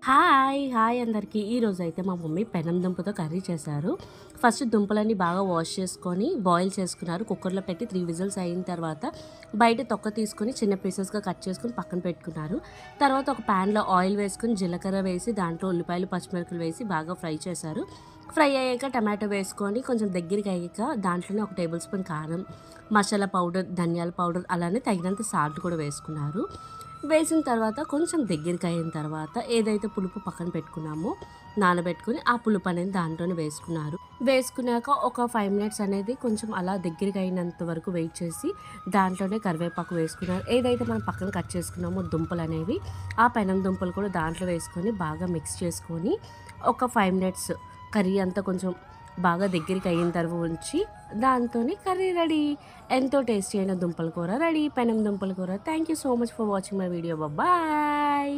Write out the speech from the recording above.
Hi అందరికీ. ఈరోజైతే మా మమ్మీ పెనం దుంపతో కర్రీ చేశారు. ఫస్ట్ దుంపలన్నీ బాగా వాష్ చేసుకొని బాయిల్ చేసుకున్నారు. కుక్కర్లో పెట్టి 3 విజిల్స్ అయిన తర్వాత బయట తొక్క తీసుకొని చిన్న పీసెస్గా కట్ చేసుకొని పక్కన పెట్టుకున్నారు. తర్వాత ఒక ప్యాన్లో ఆయిల్ వేసుకొని జీలకర్ర వేసి దాంట్లో ఉల్లిపాయలు పచ్చిమిరపకాయలు వేసి బాగా ఫ్రై చేశారు. ఫ్రై అయ్యాక టమాటో వేసుకొని కొంచెం దగ్గరికి అయ్యాక దాంట్లోనే ఒక టేబుల్ స్పూన్ కారం, మసాలా పౌడర్, ధనియాల పౌడర్, అలానే తగినంత సాల్ట్ కూడా వేసుకున్నారు. వేసిన తర్వాత కొంచెం దగ్గరికి అయిన తర్వాత ఏదైతే పులుపు పక్కన పెట్టుకున్నామో నానబెట్టుకుని ఆ పులుపు అనేది దాంట్లోనే వేసుకున్నారు. వేసుకున్నాక ఒక 5 మినిట్స్ అనేది కొంచెం అలా దగ్గరికి అయినంత వరకు వెయిట్ చేసి దాంట్లోనే కరివేపాకు వేసుకున్నారు. ఏదైతే మనం పక్కన కట్ చేసుకున్నామో దుంపలు అనేవి ఆ పెనం దుంపలు కూడా దాంట్లో వేసుకొని బాగా మిక్స్ చేసుకొని ఒక 5 మినిట్స్ కర్రీ అంతా కొంచెం బాగా దగ్గరికి అయిన తర్వాత ఉంచి దాంతోనే కర్రీ రెడీ. ఎంతో టేస్టీ అయిన దుంపల కూర రెడీ, పెనం దుంపల కూర. Thank you so much for watching my video. Bye.